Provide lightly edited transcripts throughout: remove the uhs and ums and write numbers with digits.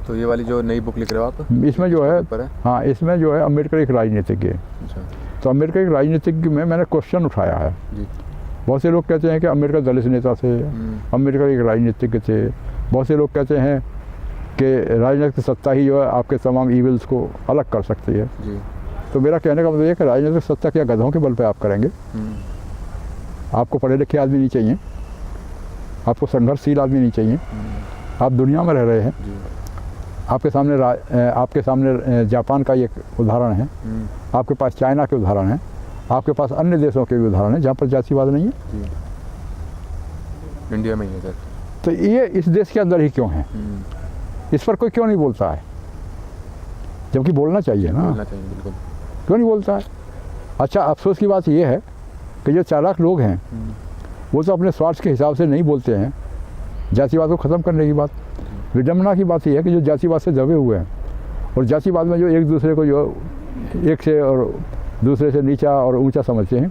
तो ये वाली जो नई बुक लिख रहे हो आप, इसमें जो है, पर है? हाँ, इसमें जो है अम्बेडकर एक राजनीतिज्ञ है। अच्छा। तो अम्बेडकर एक राजनीतिज्ञ में मैंने क्वेश्चन उठाया है। जी। बहुत से लोग कहते हैं कि अम्बेडकर दलित नेता थे, अम्बेडकर एक राजनीतिज्ञ थे। बहुत से लोग कहते हैं कि राजनीतिक सत्ता ही जो है आपके तमाम ईविल्स को अलग कर सकती है। जी। तो मेरा कहने का मतलब ये कि राजनीतिक सत्ता क्या गधों के बल पे आप करेंगे? आपको पढ़े लिखे आदमी नहीं चाहिए, आपको संघर्षशील आदमी नहीं चाहिए। आप दुनिया में रह रहे हैं। जी। आपके सामने जापान का एक उदाहरण है, आपके पास चाइना के उदाहरण है, आपके पास अन्य देशों के भी उदाहरण है जहाँ पर जातिवाद नहीं है। जी। इंडिया में ही है सर। तो ये इस देश के अंदर ही क्यों है? इस पर कोई क्यों नहीं बोलता है, जबकि बोलना चाहिए ना? बोलना चाहिए, बिल्कुल। क्यों नहीं बोलता है? अच्छा, अफसोस की बात यह है कि जो चालाक लोग हैं वो तो अपने स्वार्थ के हिसाब से नहीं बोलते हैं जातिवाद को ख़त्म करने की बात। विडम्बना की बात यह है कि जो जातिवाद से दबे हुए हैं और जातिवाद में जो एक दूसरे को जो एक से और दूसरे से नीचा और ऊंचा समझते हैं,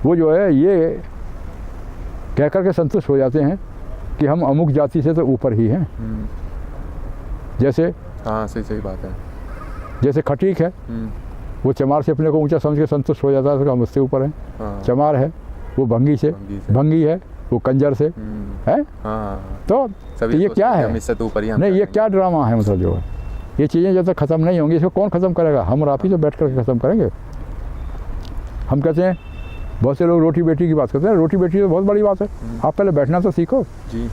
वो जो है ये कह कर के संतुष्ट हो जाते हैं कि हम अमुक जाति से तो ऊपर ही हैं। जैसे, हाँ, सही बात है। जैसे खटीक है, वो चमार से अपने को ऊंचा समझ के संतुष्ट हो जाता है, तो हम उससे ऊपर हैं। हाँ। चमार है वो भंगी से, भंगी है वो कंजर से है। हाँ। तो ये क्या है? हम इससे तो ऊपर ही हैं। नहीं, ये क्या ड्रामा है? मतलब जो है ये चीज़ें जब तक ख़त्म नहीं होंगी, इसको कौन ख़त्म करेगा? हम और आप ही तो बैठ कर ख़त्म करेंगे। हम कहते हैं, बहुत से लोग रोटी बेटी की बात करते हैं। रोटी बेटी तो बहुत बड़ी बात है। आप पहले बैठना तो सीखो। जी।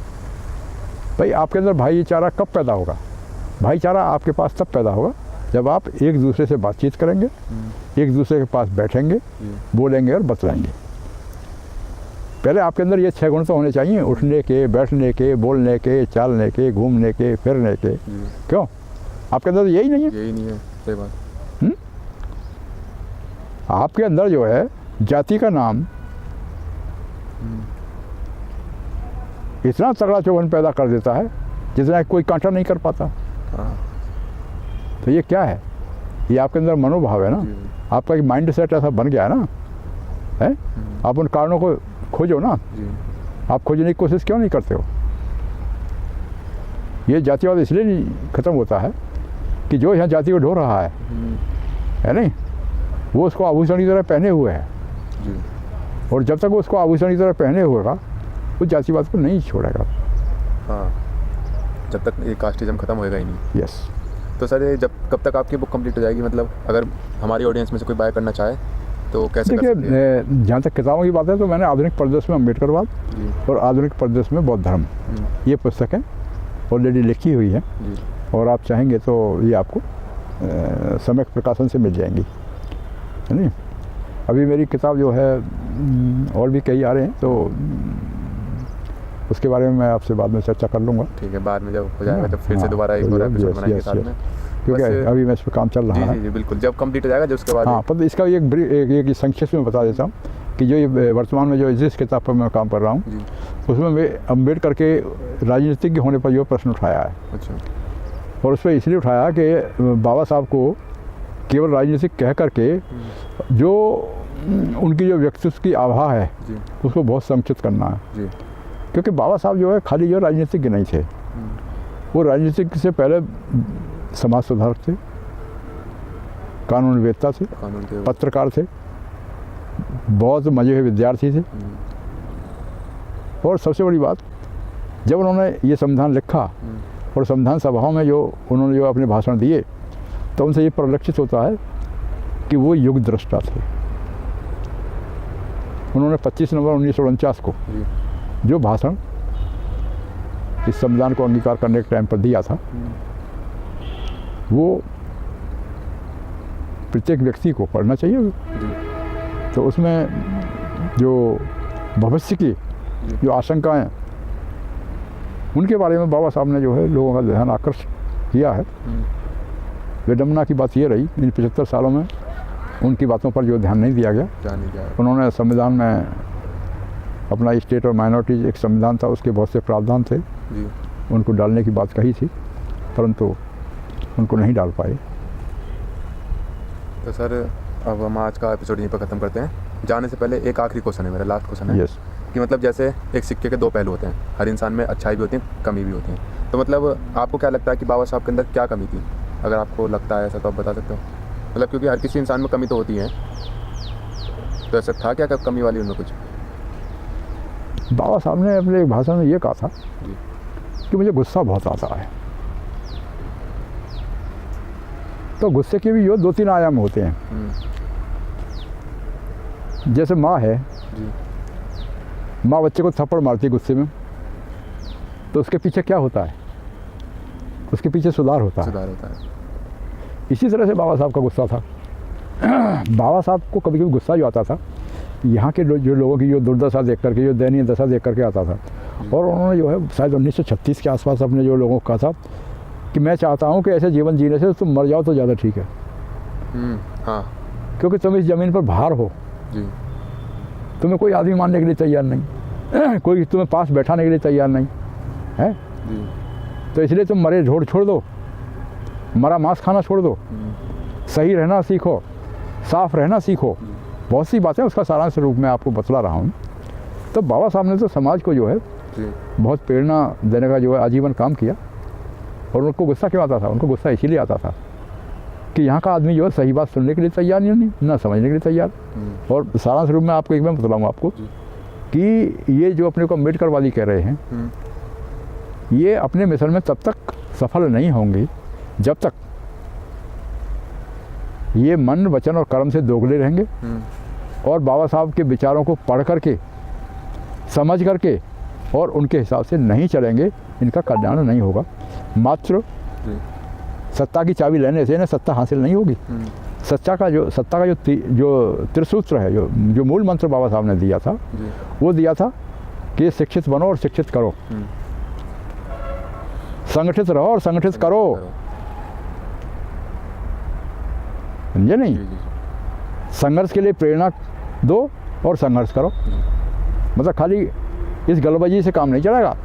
भाई, आपके अंदर भाईचारा कब पैदा होगा? भाईचारा आपके पास तब पैदा होगा जब आप एक दूसरे से बातचीत करेंगे, एक दूसरे के पास बैठेंगे, बोलेंगे और बतलाएंगे। पहले आपके अंदर ये 6 गुण तो होने चाहिए, उठने के, बैठने के, बोलने के, चालने के, घूमने के, फिरने के। क्यों आपके अंदर यही नहीं है? यही नहीं है, सही बात। आपके अंदर जो है जाति का नाम इतना तगड़ा चौबन पैदा कर देता है जितना कोई कांटा नहीं कर पाता। तो ये क्या है? ये आपके अंदर मनोभाव है ना, आपका एक माइंड सेट ऐसा बन गया है ना, है? आप उन कारणों को खोजो ना। आप खोजने की कोशिश क्यों नहीं करते हो? ये जातिवाद इसलिए नहीं ख़त्म होता है कि जो यहाँ जाति को ढो रहा है नहीं, वो उसको आभूषण की तरह पहने हुए है। और जब तक वो उसको आभूषण की तरह पहने हुएगा वो जातिवाद को नहीं छोड़ेगा। हाँ, जब तक ये कास्टिज्म ख़त्म होएगा ही नहीं। यस। तो सर, ये कब तक आपकी बुक कंप्लीट हो जाएगी? मतलब अगर हमारी ऑडियंस में से कोई बाय करना चाहे तो कैसे कर सकते हैं? जहाँ तक किताबों की बात है तो मैंने आधुनिक परिदृश्य में अम्बेडकरवाद और आधुनिक परिदृश्य में बौद्ध धर्म, ये पुस्तकें ऑलरेडी लिखी हुई है। और आप चाहेंगे तो ये आपको सम्यक प्रकाशन से मिल जाएंगी, है नहीं? अभी मेरी किताब जो है और भी कई आ रहे हैं, तो उसके बारे में मैं आपसे बाद में चर्चा कर लूँगा। ठीक है, बाद में जब हो जाएगा तो फिर से दोबारा एक और एपिसोड बनाएंगे साथ में, क्योंकि अभी मैं इस पर काम चल रहा है। जी, बिल्कुल, जब कंप्लीट हो जाएगा जब उसके बाद। हाँ, पर इसका एक संक्षिप्त में बता देता हूँ कि जो ये वर्तमान में जो जिस किताब पर मैं काम कर रहा हूँ उसमें मैं अम्बेडकर के राजनीतिज्ञ होने पर जो प्रश्न उठाया है। अच्छा। और उस पर इसलिए उठाया कि बाबा साहब को केवल राजनीतिक कह करके जो उनकी जो व्यक्तित्व की आभा है उसको बहुत संकुचित करना है। क्योंकि बाबा साहब जो है खाली जो राजनीतिज्ञ नहीं थे, वो राजनीतिज्ञ से पहले समाज सुधारक थे, कानूनवेत्ता थे, पत्रकार थे, बहुत मजे हुए विद्यार्थी थे। और सबसे बड़ी बात, जब उन्होंने ये संविधान लिखा और संविधान सभाओं में जो उन्होंने जो अपने भाषण दिए, तो उनसे ये परिलक्षित होता है कि वो युग दृष्टा थे। उन्होंने 25 नवंबर 1949 को जो भाषण इस संविधान को अंगीकार करने के टाइम पर दिया था, वो प्रत्येक व्यक्ति को पढ़ना चाहिए। तो उसमें जो भविष्य की जो आशंकाएं, उनके बारे में बाबा साहब ने जो है लोगों का ध्यान आकर्षित किया है। विडम्बना की बात ये रही, इन 75 सालों में उनकी बातों पर जो ध्यान नहीं दिया गया। उन्होंने संविधान में अपना स्टेट और माइनॉरिटीज एक संविधान था, उसके बहुत से प्रावधान थे, उनको डालने की बात कही थी, परंतु उनको नहीं डाल पाए। तो सर, अब हम आज का एपिसोड यहीं पर ख़त्म करते हैं। जाने से पहले एक आखिरी क्वेश्चन है, मेरा लास्ट क्वेश्चन है। यस। कि मतलब जैसे एक सिक्के के 2 पहलू होते हैं, हर इंसान में अच्छाई भी होती है, कमी भी होती है। तो मतलब आपको क्या लगता है कि बाबा साहब के अंदर क्या कमी थी? अगर आपको लगता है ऐसा तो आप बता सकते हो। मतलब क्योंकि हर किसी इंसान में कमी तो होती है, तो ऐसा था क्या कमी वाली उनमें कुछ? बाबा साहब ने अपने एक भाषण में ये कहा था जी। कि मुझे गुस्सा बहुत आता है। तो गुस्से के भी जो 2-3 आयाम होते हैं। जैसे माँ है, जी। माँ बच्चे को थप्पड़ मारती है गुस्से में, तो उसके पीछे क्या होता है? उसके पीछे सुधार होता है। सुधार होता है। इसी तरह से बाबा साहब का गुस्सा था। बाबा साहब को कभी कभी गुस्सा जो आता था, यहाँ के जो लोगों की जो दुर्दशा देख करके, जो दयनीय दशा देख करके आता था। और उन्होंने जो है शायद 1936 के आसपास अपने जो लोगों को कहा था कि मैं चाहता हूँ कि ऐसे जीवन जीने से तुम मर जाओ तो ज़्यादा ठीक है। हाँ। क्योंकि तुम इस ज़मीन पर भार हो। जी। तुम्हें कोई आदमी मानने के लिए तैयार नहीं, कोई तुम्हें पास बैठाने के लिए तैयार नहीं है। जी। तो इसलिए तुम मरे झोड़ छोड़ दो, मरा मांस खाना छोड़ दो, सही रहना सीखो, साफ रहना सीखो। बहुत सी बातें उसका सारांश रूप में आपको बतला रहा हूँ। तो बाबा साहब ने तो समाज को जो है बहुत प्रेरणा देने का जो है आजीवन काम किया। और उनको गुस्सा क्यों आता था? उनको गुस्सा इसीलिए आता था कि यहाँ का आदमी जो है सही बात सुनने के लिए तैयार नहीं, ना समझने के लिए तैयार। और सारांश रूप में आपको एक बार बतलाऊँगा आपको कि ये जो अपने को अम्बेडकरवादी कह रहे हैं, ये अपने मिशन में तब तक सफल नहीं होंगे जब तक ये मन, वचन और कर्म से दोगले रहेंगे और बाबा साहब के विचारों को पढ़ करके, समझ करके और उनके हिसाब से नहीं चलेंगे। इनका कल्याण नहीं होगा। मात्र सत्ता की चाबी लेने से ना सत्ता हासिल नहीं होगी। सत्ता का जो त्रिसूत्र है, जो मूल मंत्र बाबा साहब ने दिया था, वो दिया था कि शिक्षित बनो और शिक्षित करो, संगठित रहो और संगठित करो। समझे नहीं? संघर्ष के लिए प्रेरणा दो और संघर्ष करो। मतलब खाली इस गलबाजी से काम नहीं चलेगा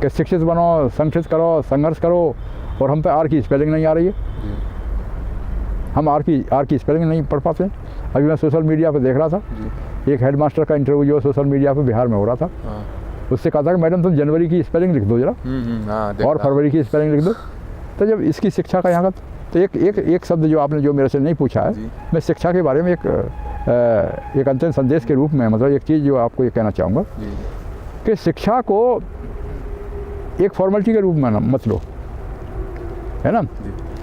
कि शिक्षित बनो, संगठित करो, संघर्ष करो और हम पे आर की स्पेलिंग नहीं आ रही है। हम आर की स्पेलिंग नहीं पढ़ पाते। अभी मैं सोशल मीडिया पे देख रहा था, एक हेडमास्टर का इंटरव्यू जो सोशल मीडिया पे बिहार में हो रहा था। उससे कहा था कि मैडम तुम जनवरी की स्पेलिंग लिख दो जरा और फरवरी की स्पेलिंग लिख दो। तो जब इसकी शिक्षा का यहाँ का तो एक शब्द जो आपने जो मेरे से नहीं पूछा है, मैं शिक्षा के बारे में एक अंतिम संदेश के रूप में, मतलब एक चीज़ जो आपको ये कहना चाहूँगा कि शिक्षा को एक फॉर्मेलिटी के रूप में मत लो, है ना।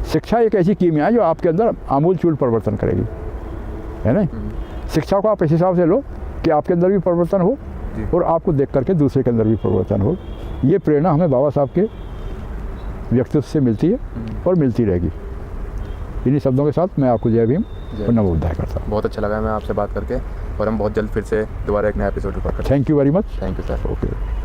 शिक्षा एक ऐसी कीमिया है जो आपके अंदर आमूल चूल परिवर्तन करेगी, है ना। शिक्षा को आप इस हिसाब से लो कि आपके अंदर भी परिवर्तन हो और आपको देख करके दूसरे के अंदर भी परिवर्तन हो। ये प्रेरणा हमें बाबा साहब के व्यक्तित्व से मिलती है और मिलती रहेगी। इन्हीं शब्दों के साथ मैं आपको जय भीम और नमो बुद्धाय करता हूँ। बहुत अच्छा लगा मैं आपसे बात करके, और हम बहुत जल्द फिर से दोबारा एक नया एपिसोड रिकॉर्ड करेंगे। Thank you very much. Thank you sir. Okay.